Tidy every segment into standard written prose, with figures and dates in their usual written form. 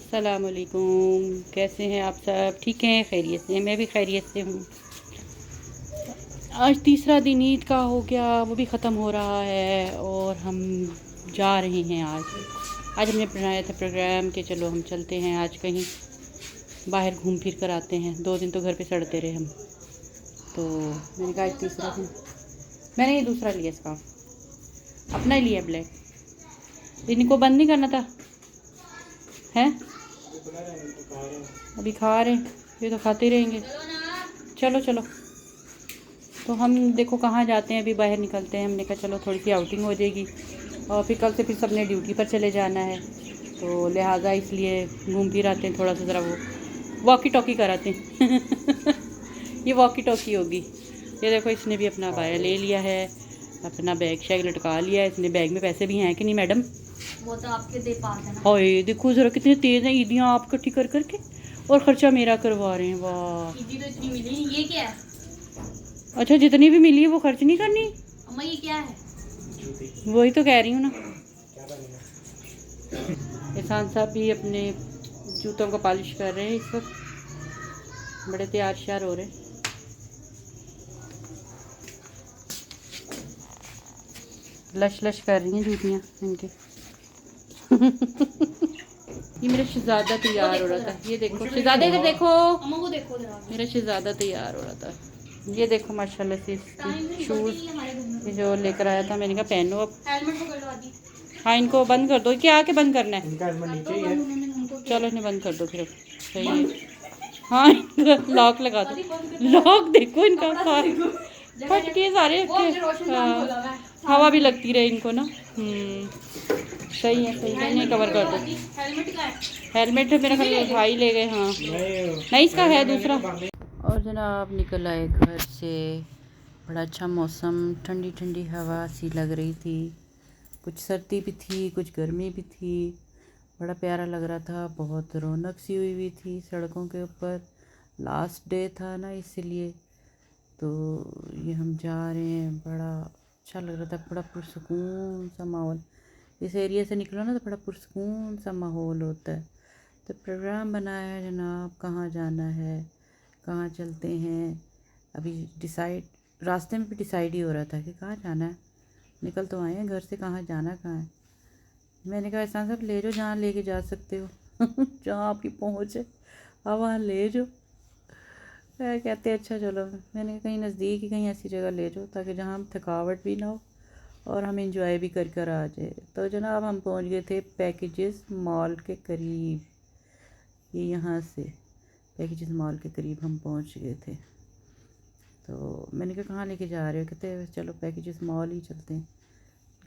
अस्सलामुअलैकुम। कैसे हैं आप सब? ठीक हैं? खैरियत से? मैं भी खैरियत से हूँ। आज तीसरा दिन ईद का हो गया, वो भी ख़त्म हो रहा है और हम जा रहे हैं आज हमने बनाया था प्रोग्राम कि चलो हम चलते हैं आज कहीं बाहर घूम फिर कर आते हैं। 2 दिन तो घर पे सड़ते रहे हम, तो मैंने कहा आज तीसरा दिन। मैंने ये दूसरा लिया इसका, अपना ही लिया ब्लैक। इनको बंद नहीं करना था हैं? अभी खा रहे हैं, ये तो खाते रहेंगे। चलो चलो, तो हम देखो कहाँ जाते हैं, अभी बाहर निकलते हैं। हमने कहा चलो थोड़ी सी आउटिंग हो जाएगी और फिर कल से फिर सबने ड्यूटी पर चले जाना है, तो लिहाजा इसलिए घूम फिर आते हैं थोड़ा सा, ज़रा वो वॉकी टॉकी कराते हैं। ये वॉकी टॉकी होगी। ये देखो इसने भी अपना बाया ले लिया है, अपना बैग शैग लटका लिया है इसने। बैग में पैसे भी हैं कि नहीं मैडम? वो तो आपके दे पास है ना। ओए देखो ज़रा कितने तेज़ हैं ईदियाँ आप इकट्ठी कर करके, और ख़र्चा मेरा करवा रहे हैं। वाह, ईदी तो इतनी मिली नहीं। ये क्या है? अच्छा, जितनी भी मिली है वो खर्च नहीं करनी? अम्मा ये क्या है? वही तो कह रही हूँ ना। एहसान साहब भी अपने जूतों को पॉलिश कर रहे हैं इस वक्त, बड़े तैयार श्यार हो रहे हैं। लश लश कर रही हैं जूतियाँ इनके। ये मेरा शहजादा तैयार हो रहा था। ये देखो शहजादे, इधर देखो। अम्मा वो देखो जरा। मेरा शहजादा तैयार हो रहा था। ये देखो माशाल्लाह से इसके शूज़ ये जो लेकर आया था, मैंने कहा पहनो अब। हेलमेट पकड़ लो आदि। हाँ इनको बंद कर दो। क्या आके बंद करना है? नीचे ही है। चलो इन्हें बंद कर दो फिर। सही है। हाँ लॉक लगा दो। लॉक देखो इनका फट के सारे इसके। हाँ, हवा भी लगती रहे इनको ना। सही है सही है, इन्हें कवर कर दो। हेलमेट का है? हेलमेट मेरा ख्याल भाई ले गए। हाँ नहीं, इसका है दूसरा। और जनाब निकल आए घर से। बड़ा अच्छा मौसम, ठंडी ठंडी हवा सी लग रही थी, कुछ सर्दी भी थी कुछ गर्मी भी थी। बड़ा प्यारा लग रहा था, बहुत रौनक सी हुई थी सड़कों के ऊपर। लास्ट डे था ना इसलिए, तो ये हम जा रहे हैं। बड़ा अच्छा लग रहा था, बड़ा पुरसकून सा माहौल। इस एरिया से निकलो ना तो बड़ा पुरसकून सा माहौल होता है। तो प्रोग्राम बनाया है जनाब, कहाँ जाना है, कहाँ चलते हैं। अभी डिसाइड, रास्ते में भी डिसाइड ही हो रहा था कि कहाँ जाना है। निकल तो आए हैं घर से, कहाँ जाना कहाँ है। मैंने कहा एहसान साहब ले जाओ जहाँ लेके जा सकते हो। जहाँ आपकी पहुँच है आप वहाँ ले जाओ। कहते अच्छा चलो। मैंने कहा कहीं नज़दीक ही कहीं ऐसी जगह ले जाओ ताकि जहाँ हम थकावट भी ना हो और हम इंजॉय भी कर कर आ जाए। तो जनाब हम पहुँच गए थे पैकेजेस मॉल के करीब। ये यहाँ से पैकेजेस मॉल के करीब हम पहुँच गए थे। तो मैंने कहा कहाँ लेके जा रहे हो? कहते चलो पैकेजेस मॉल ही चलते हैं।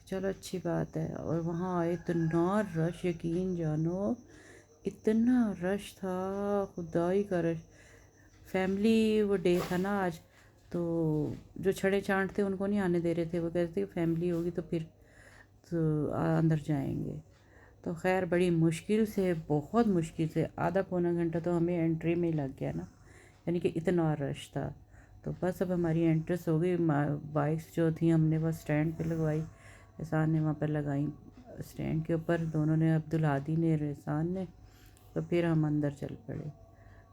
चलो अच्छी बात है। और वहाँ आए, इतना रश, यकीन जानो इतना रश था, खुदाई का रश। फैमिली वो डे था ना आज, तो जो छड़े चाँट थे उनको नहीं आने दे रहे थे। वो कहते थे फैमिली होगी तो फिर तो अंदर जाएंगे। तो खैर बड़ी मुश्किल से, बहुत मुश्किल से आधा पौना घंटा तो हमें एंट्री में ही लग गया ना, यानी कि इतना रश था। तो बस अब हमारी एंट्रेंस हो गई। बाइक्स जो थी हमने बस स्टैंड पे लगवाई, एहसान ने वहाँ पर लगाई स्टैंड के ऊपर। दोनों ने, अब्दुल हादी ने और एहसान ने। तो फिर हम अंदर चल पड़े।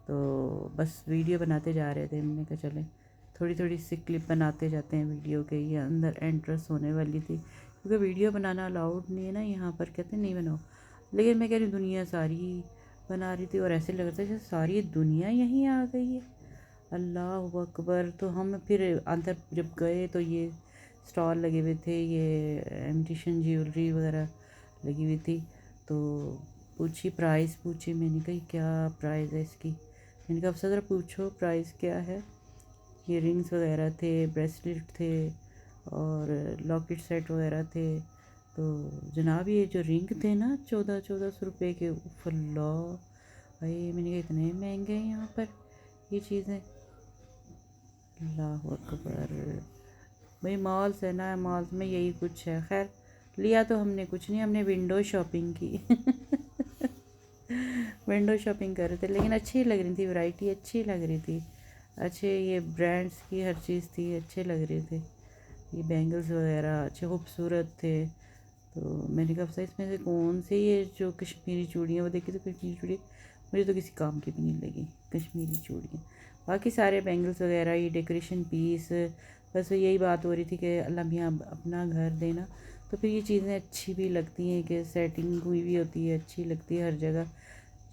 तो बस वीडियो बनाते जा रहे थे। हमने कहा चलें थोड़ी थोड़ी सी क्लिप बनाते जाते हैं वीडियो के। ये अंदर एंट्रेंस होने वाली थी, क्योंकि वीडियो बनाना अलाउड नहीं है ना यहाँ पर, कहते नहीं बनाओ। लेकिन मैं कह रही दुनिया सारी बना रही थी और ऐसे लग रहा था जैसे सारी दुनिया यहीं आ गई है। अल्लाह अकबर। तो हम फिर अंदर जब गए तो ये स्टॉल लगे हुए थे, ये इमिटेशन ज्वेलरी वगैरह लगी हुई थी। तो पूछी, प्राइस पूछी। मैंने कही क्या प्राइस है इसकी? मैंने कहा अफसर ज़रा पूछो प्राइस क्या है। ये रिंग्स वगैरह थे, ब्रेसलेट थे और लॉकेट सेट वगैरह थे। तो जनाब ये जो रिंग थे ना 1400 रुपये के, फल्ला भाई मैंने कहा इतने महंगे हैं यहाँ पर ये चीज़ें। अल्लाह अकबर। भाई मॉल्स है ना, मॉल्स में यही कुछ है। खैर लिया तो हमने कुछ नहीं, हमने विंडो शॉपिंग की। विंडो शॉपिंग कर रहे थे, लेकिन अच्छी लग रही थी, वैरायटी अच्छी लग रही थी। अच्छे ये ब्रांड्स की हर चीज़ थी, अच्छे लग रहे थे। ये बैंगल्स वगैरह अच्छे खूबसूरत थे। तो मैंने कहा अफसा इसमें से कौन से ये जो कश्मीरी चूड़ियाँ, वो देखी तो कश्मीरी चूड़ी मुझे तो किसी काम की भी नहीं लगी कश्मीरी चूड़ियाँ। बाकी सारे बैंगल्स वगैरह, ये डेकोरेशन पीस, बस यही बात हो रही थी कि अल्लाह मियाँ अपना घर देना तो फिर ये चीज़ें अच्छी भी लगती हैं कि सेटिंग हुई भी होती है, अच्छी लगती है, हर जगह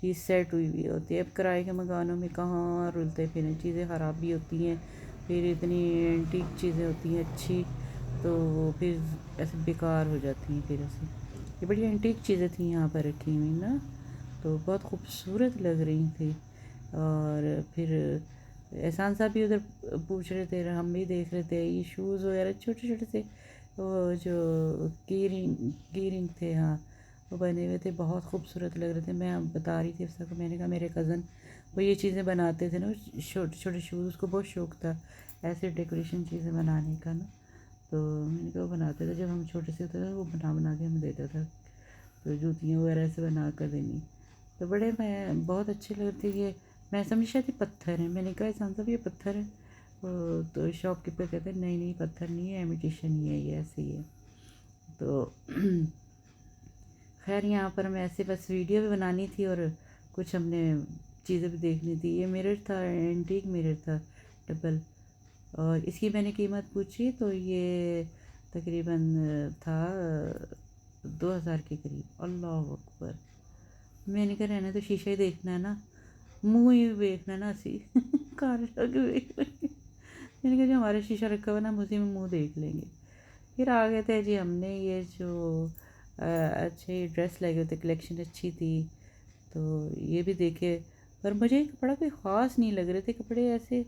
चीज़ सेट हुई हुई होती है। अब किराए के मकानों में कहाँ रुलते फिरें, चीज़ें ख़राब भी होती हैं, फिर इतनी एंटीक चीज़ें होती हैं अच्छी तो फिर ऐसे बेकार हो जाती हैं। फिर ऐसे ये बड़ी एंटीक चीज़ें थी यहाँ पर रखी हुई ना, तो बहुत खूबसूरत लग रही थी। और फिर एहसान साहब भी उधर पूछ रहे थे, हम भी देख रहे थे ये शूज़ वगैरह छोटे छोटे से, वो जो की रिंग थे, हाँ वो बने हुए थे, बहुत खूबसूरत लग रहे थे। मैं बता रही थी उसको, मैंने कहा मेरे कज़न वो ये चीज़ें बनाते थे ना, छोटे छोटे शूज़, उसको बहुत शौक़ था ऐसे डेकोरेशन चीज़ें बनाने का ना। तो मैंने कहा वो बनाते थे जब हम छोटे से होते थे, वो बना बना के हमें देता था, तो जूतियाँ वगैरह ऐसे बना कर देनी। तो बड़े मैं बहुत अच्छे लगते ये, मैं समझी थी पत्थर है, मैंने कहा एहसान साहब ये पत्थर है, तो शॉपकीपर कहते हैं नहीं नहीं पत्थर नहीं है, इमिटेशन ही है, ये ऐसे ही है। तो खैर यहाँ पर मैं ऐसे बस वीडियो भी बनानी थी और कुछ हमने चीज़ें भी देखनी थी। ये मिरर था, एंटीक मिरर था डबल, और इसकी मैंने कीमत पूछी तो ये तकरीबन था 2000 के करीब। अल्लाह अकबर, मैंने कहा रहना तो शीशा ही देखना है ना, मुँह ही देखना ना असी कार मैंने कहा जो हमारा शीशा रखा हुआ ना, हम उसी में मुँह देख लेंगे। फिर आ गए थे जी हमने, ये जो अच्छे ड्रेस लगे हुए थे, कलेक्शन अच्छी थी तो ये भी देखे, पर मुझे कपड़ा कोई ख़ास नहीं लग रहे थे, कपड़े ऐसे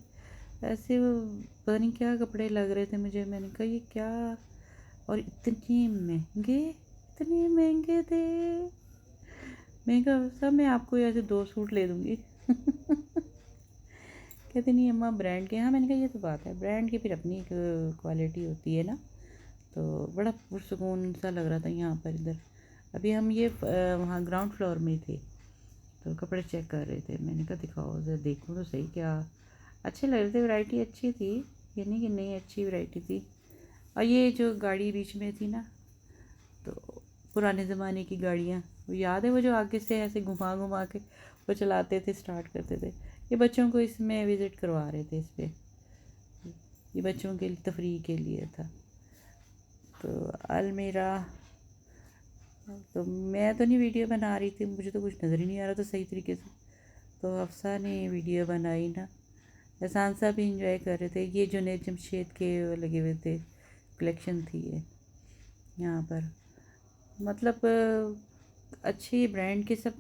ऐसे पता नहीं क्या कपड़े लग रहे थे मुझे। मैंने कहा ये क्या, और इतने महंगे थे। मैंने कहा सब मैं आपको ऐसे 2 सूट ले दूँगी कहते नहीं अम्मा ब्रांड के, हाँ मैंने कहा ये तो बात है, ब्रांड की फिर अपनी एक क्वालिटी होती है ना। तो बड़ा पुरसुकून सा लग रहा था यहाँ पर। इधर अभी हम ये वहाँ ग्राउंड फ्लोर में थे तो कपड़े चेक कर रहे थे। मैंने कहा दिखाओ ज़रा देखो तो सही, क्या अच्छे लग रहे थे, वैरायटी अच्छी थी, ये नहीं कि नहीं अच्छी वैरायटी थी। और ये जो गाड़ी बीच में थी ना, तो पुराने ज़माने की गाड़ियाँ, वो याद है, वो जो आगे से ऐसे घुमा घुमा के वो चलाते थे, स्टार्ट करते थे। ये बच्चों को इसमें विज़िट करवा रहे थे, इस पर, ये बच्चों के तफरीह के लिए था। तो अलमीरा, तो मैं तो नहीं वीडियो बना रही थी, मुझे तो कुछ नज़र ही नहीं आ रहा था सही तरीके से, तो अफसा ने वीडियो बनाई ना। एहसान साहब भी इंजॉय कर रहे थे। ये जुनैद जमशेद के वो लगे हुए थे, कलेक्शन थी ये यहाँ पर, मतलब अच्छी ब्रांड के सब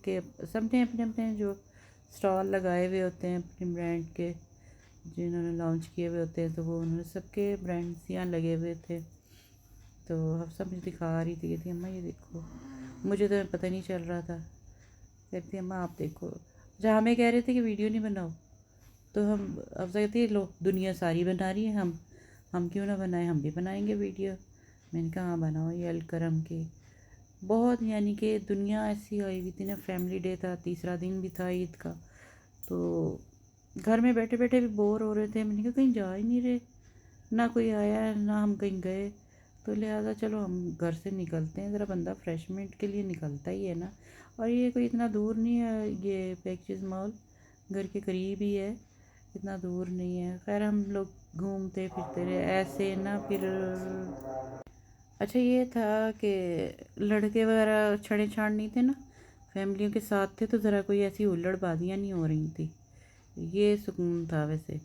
के, सब ने अपने अपने जो स्टॉल लगाए हुए होते हैं अपने ब्रांड के, जिन्होंने लॉन्च किए हुए होते हैं, तो वो उन्होंने सबके ब्रांड्स यहाँ लगे हुए थे। तो हम सब मुझे दिखा रही थी, कहती अम्मा ये देखो, मुझे तो पता नहीं चल रहा था। कहती अम्मा आप देखो, जहाँ हमें कह रहे थे कि वीडियो नहीं बनाओ, तो हम अब कहती है लो दुनिया सारी बना रही है, हम क्यों ना बनाएं, हम भी बनाएंगे वीडियो। मैंने कहा हाँ बनाओ। ये अलकरम के बहुत, यानी कि दुनिया ऐसी आई हुई थी ना, फैमिली डे था, तीसरा दिन भी था ईद का, तो घर में बैठे बैठे भी बोर हो रहे थे। मैंने कहा कहीं जा ही नहीं रहे, ना कोई आया ना हम कहीं गए, तो लिहाजा चलो हम घर से निकलते हैं, ज़रा बंदा फ्रेशमेंट के लिए निकलता ही है ना। और ये कोई इतना दूर नहीं है, ये पैकेज मॉल घर के करीब ही है, इतना दूर नहीं है। खैर हम लोग घूमते फिरते रहे ऐसे ना। फिर अच्छा ये था कि लड़के वगैरह छड़े छाड़ नहीं थे ना, फैमिलियों के साथ थे, तो ज़रा कोई ऐसी हुल्लड़बाजियाँ नहीं हो रही थी, ये सुकून था वैसे।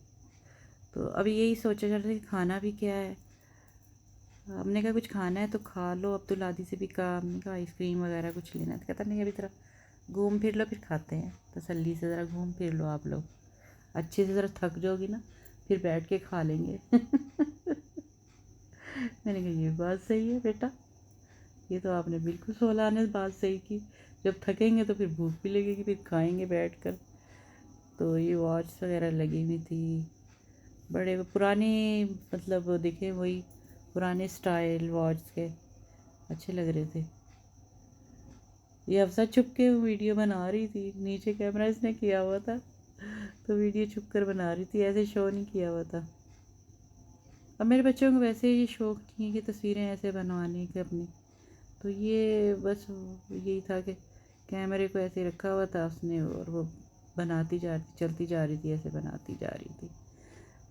तो अभी यही सोचा जा रहा था कि खाना भी क्या है, हमने कहा कुछ खाना है तो खा लो। अब्दुल आदि से भी कहा, हमने कहा आइसक्रीम वगैरह कुछ लेना है, तो कहता नहीं अभी ज़रा घूम फिर लो फिर खाते हैं, तसल्ली से ज़रा घूम फिर लो आप लोग, अच्छे से ज़रा थक जाओगी ना फिर बैठ के खा लेंगे मैंने कहा ये बात सही है बेटा, ये तो आपने बिल्कुल सोलाने बात सही की, जब थकेंगे तो फिर भूख भी लगेगी, फिर खाएंगे बैठ कर। तो ये वॉच वगैरह लगी हुई थी, बड़े पुराने, मतलब देखे वही पुराने स्टाइल वॉच के अच्छे लग रहे थे। ये अफसा छुप के वीडियो बना रही थी, नीचे कैमरा इसने किया हुआ था, तो वीडियो छुप कर बना रही थी, ऐसे शो नहीं किया हुआ था। अब मेरे बच्चों को वैसे ये शौक़ नहीं है कि तस्वीरें ऐसे बनवाने के अपनी, तो ये बस यही था कि कैमरे को ऐसे रखा हुआ था उसने, और वो बनाती जा रही, चलती जा रही थी, ऐसे बनाती जा रही थी।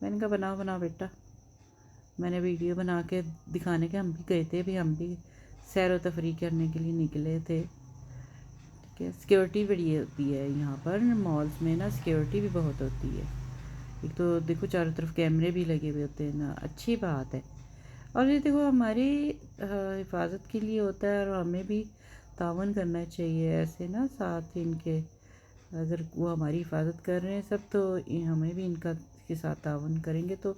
मैंने कहा बनाओ बनाओ बेटा। मैंने वीडियो बना के दिखाने के, हम भी गए थे, अभी हम भी सैर व तफरीह करने के लिए निकले थे। ठीक है, सिक्योरिटी बड़ी होती है यहाँ पर मॉल्स में ना, सिक्योरिटी भी बहुत होती है। एक तो देखो चारों तरफ कैमरे भी लगे हुए होते हैं ना, अच्छी बात है। और ये देखो हमारी हिफाजत के लिए होता है, और हमें भी तावन करना चाहिए ऐसे ना साथ इनके। अगर वो हमारी हिफाजत कर रहे हैं सब, तो हमें भी इनका के साथ तावन करेंगे तो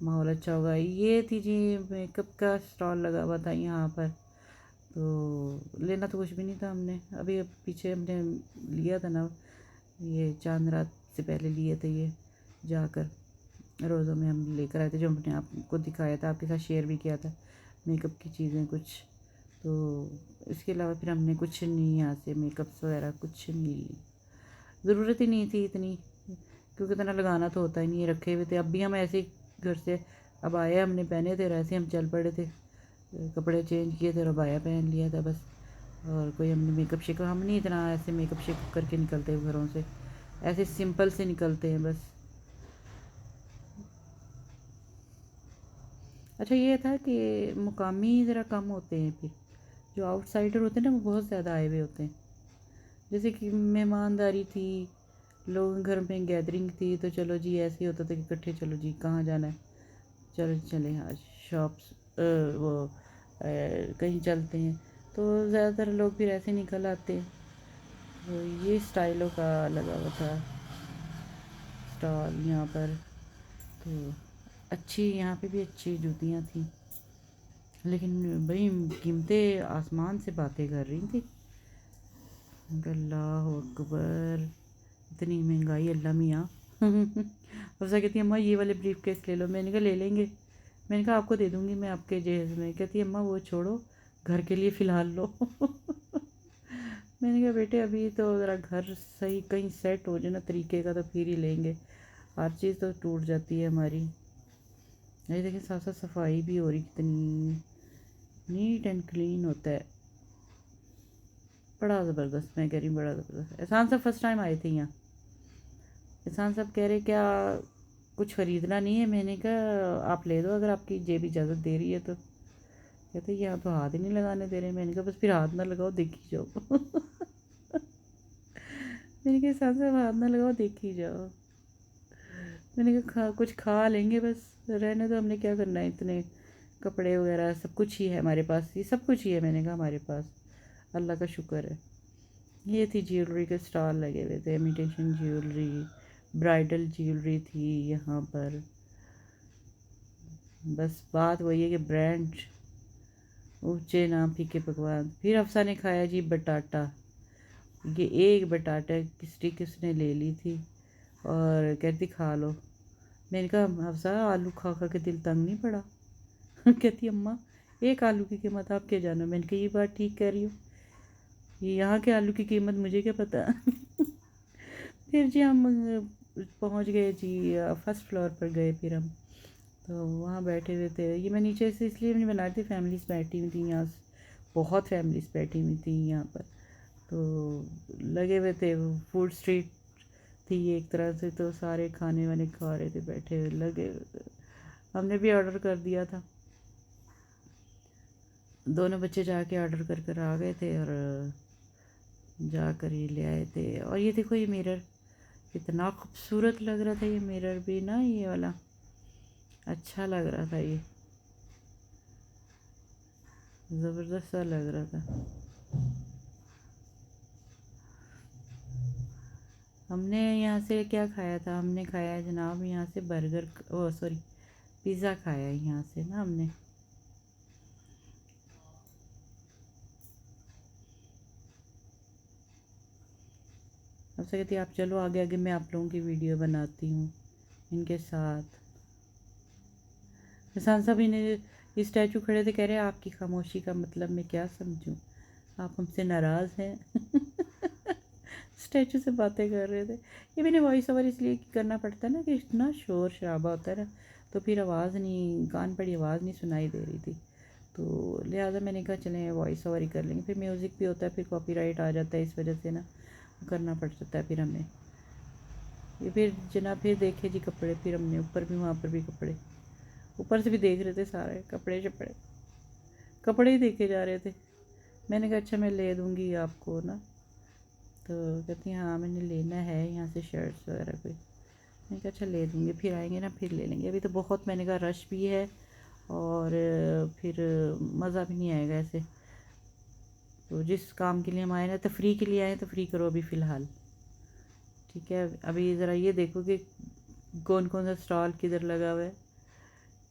माहौल अच्छा होगा। ये थी जी मेकअप का स्टॉल लगा हुआ था यहाँ पर, तो लेना तो कुछ भी नहीं था हमने। अभी पीछे हमने लिया था ना, ये चांद रात से पहले लिए थे, ये जाकर रोज़ों में हम लेकर आए थे, जो हमने आपको दिखाया था, आपके साथ शेयर भी किया था मेकअप की चीज़ें कुछ। तो इसके अलावा फिर हमने कुछ नहीं यहाँ से मेकअप्स वगैरह कुछ नहीं ली, ज़रूरत ही नहीं थी इतनी, क्योंकि इतना लगाना तो होता ही नहीं है, रखे हुए थे। अब भी हम ऐसे ही घर से अब आए, हमने पहने थे और ऐसे हम चल पड़े थे, कपड़े चेंज किए थे और अबाया पहन लिया था बस। और कोई हमने मेकअप शेकअप, हम नहीं इतना ऐसे मेकअप शेकअप करके निकलते घरों से, ऐसे सिंपल से निकलते हैं बस। अच्छा ये था कि मुकामी ज़रा कम होते हैं, फिर जो आउटसाइडर होते हैं ना वो बहुत ज़्यादा आए हुए होते हैं। जैसे कि मेहमानदारी थी, लोग घर में गैदरिंग थी, तो चलो जी ऐसे ही होता था कि इकट्ठे, चलो जी कहाँ जाना है, चलो चलें आज शॉप्स कहीं चलते हैं, तो ज़्यादातर लोग फिर ऐसे निकल आते हैं। तो ये स्टाइलों का लगा हुआ था स्टॉल यहाँ पर। तो अच्छी यहाँ पे भी अच्छी जूतियाँ थी, लेकिन भाई कीमतें आसमान से बातें कर रही थी। अल्लाह अकबर, इतनी महंगाई अल्लाह मियाँ। अफसा कहती अम्मा ये वाले ब्रीफ केस ले लो। मैंने कहा ले लेंगे, मैंने कहा आपको दे दूँगी मैं आपके जहेज़ में। कहती अम्मा वो छोड़ो, घर के लिए फ़िलहाल लो। मैंने कहा बेटे अभी तो ज़रा घर सही कहीं सेट हो जाए ना तरीके का, तो फिर ही लेंगे, हर चीज़ तो टूट जाती है हमारी। ये देखिए साथ साथ सफाई भी हो रही, कितनी नीट एंड क्लीन होता है, बड़ा ज़बरदस्त। मैं कह रही हूँ बड़ा ज़बरदस्त। एहसान साहब फर्स्ट टाइम आए थे यहाँ। एहसान साहब कह रहे क्या कुछ ख़रीदना नहीं है। मैंने कहा आप ले दो अगर आपकी जेब इजाज़त दे रही है तो। कहते यहाँ तो हाथ ही नहीं लगाने दे रहे। मैंने कहा बस फिर हाथ ना लगाओ, देख ही जाओ। मैंने कहा एहसान साहब हाथ ना लगाओ, देख ही जाओ। मैंने कहा कुछ खा लेंगे बस, रहने दो, हमने क्या करना है, इतने कपड़े वगैरह सब कुछ ही है हमारे पास, ये सब कुछ ही है। मैंने कहा हमारे पास अल्लाह का शुक्र है। ये थी ज्वेलरी के स्टॉल लगे हुए थे, इमिटेशन ज्वेलरी, ब्राइडल ज्वेलरी थी यहाँ पर। बस बात वही है कि ब्रांड ऊँचे नाम फीके पकवान। फिर अफसा ने खाया जी बटाटा, ये एक बटाटा की स्टिक उसने ले ली थी और कहती खा लो। मैंने कहा अफसा आलू खा खा के दिल तंग नहीं पड़ा। कहती अम्मा एक आलू की कीमत आप क्या जानो। मैंने कहा ये बात ठीक कह रही हो, ये यहाँ के आलू की कीमत मुझे क्या पता। फिर जी हम पहुँच गए जी, फर्स्ट फ्लोर पर गए फिर हम, तो वहाँ बैठे हुए थे। ये मैं नीचे से इसलिए नहीं बना रही थी, फैमिलीज़ बैठी हुई थी यहाँ, बहुत फैमिलीज़ बैठी हुई थी यहाँ पर। तो लगे हुए थे, फूड स्ट्रीट थी एक तरह से, तो सारे खाने वाने खा रहे थे बैठे हुए लगे हुए थे। हमने भी ऑर्डर कर दिया था, दोनों बच्चे जाके ऑर्डर कर कर आ गए थे और जाकर ही ले आए थे। और ये देखो ये मिरर कितना खूबसूरत लग रहा था, ये मिरर भी ना, ये वाला अच्छा लग रहा था, ये ज़बरदस्त सा लग रहा था। हमने यहाँ से क्या खाया था, हमने खाया जनाब यहाँ से बर्गर, ओ सॉरी पिज़्ज़ा खाया यहाँ से ना हमने। अब से कहती आप चलो आगे आगे, मैं आप लोगों की वीडियो बनाती हूँ इनके साथ। निशान साहब इन्हें स्टैचू खड़े थे, कह रहे आपकी खामोशी का मतलब मैं क्या समझूं, आप हमसे नाराज़ हैं। स्टैचू से बातें कर रहे थे। ये मैंने वॉइस ओवर इसलिए करना पड़ता है ना कि इतना शोर शराबा होता है ना, तो फिर आवाज़ नहीं, कान पड़ी आवाज़ नहीं सुनाई दे रही थी, तो लिहाजा मैंने कहा चलें वॉइस ओवर ही कर लेंगे, फिर म्यूज़िक भी होता है, फिर कॉपीराइट आ जाता है, इस वजह से ना करना पड़ जाता है फिर हमें। ये फिर जनाब फिर देखे जी कपड़े, फिर हमने ऊपर भी वहाँ पर भी कपड़े, ऊपर से भी देख रहे थे सारे कपड़े शपड़े, कपड़े ही देखे जा रहे थे। मैंने कहा अच्छा मैं ले दूँगी आपको ना, तो कहती हैं हाँ मैंने लेना है यहाँ से शर्ट्स वगैरह कोई। मैंने कहा अच्छा ले दूँगी, फिर आएंगे ना फिर ले लेंगे, अभी तो बहुत मैंने कहा रश भी है और फिर मज़ा भी नहीं आएगा ऐसे। तो जिस काम के लिए हम आए ना तफरी के लिए आए, तफरी करो अभी फ़िलहाल, ठीक है। अभी ज़रा ये देखो कि कौन कौन सा स्टॉल किधर लगा हुआ है,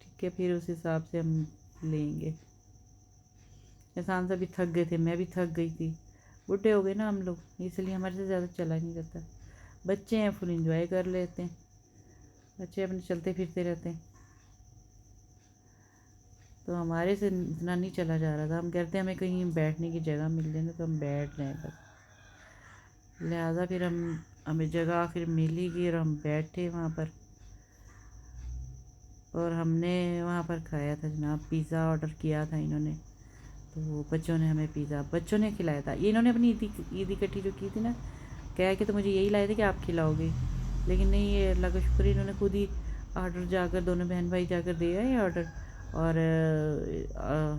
ठीक है, फिर उस हिसाब से हम लेंगे। एहसान से भी थक गए थे, मैं भी थक गई थी, बूढ़े हो गए ना हम लोग, इसलिए हमारे से ज़्यादा चला नहीं जाता। बच्चे हैं फुल इंजॉय कर लेते हैं, बच्चे अपने चलते फिरते रहते हैं, तो हमारे से इतना नहीं चला जा रहा था। हम कहते हैं हमें कहीं बैठने की जगह मिल जाए ना तो हम बैठ जाएँ बस। लिहाजा फिर हमें जगह आखिर मिली गई और हम बैठे वहाँ पर, और हमने वहाँ पर खाया था जनाब, पिज़्ज़ा ऑर्डर किया था इन्होंने। तो बच्चों ने हमें पिज़्ज़ा बच्चों ने खिलाया था। ये इन्होंने अपनी ईद इकट्ठी जो की थी ना, कहा कि तो मुझे यही लाए थे कि आप खिलाओगे, लेकिन नहीं, ये अल्लाह का शुक्र इन्होंने खुद ही ऑर्डर जाकर, दोनों बहन भाई जाकर दे आए ऑर्डर, और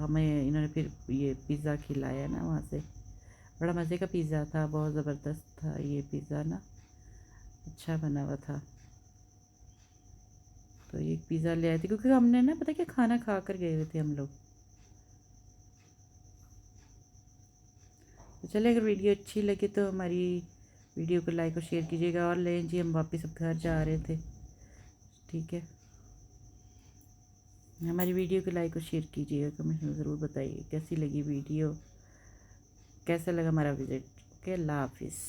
हमें इन्होंने फिर ये पिज़्ज़ा खिलाया ना वहाँ से। बड़ा मज़े का पिज़्ज़ा था, बहुत ज़बरदस्त था ये पिज़्ज़ा ना, अच्छा बना हुआ था। तो ये पिज़्ज़ा ले आए थे क्योंकि हमने ना पता क्या खाना खा कर गए हुए थे हम लोग। तो चलिए अगर वीडियो अच्छी लगे तो हमारी वीडियो को लाइक और शेयर कीजिएगा। और लें जी, हम वापस अब घर जा रहे थे, ठीक है। हमारी वीडियो को लाइक और शेयर कीजिएगा, कमेंट में ज़रूर बताइए कैसी लगी वीडियो, कैसा लगा हमारा विज़िट। ओके, अल्लाह हाफिज़।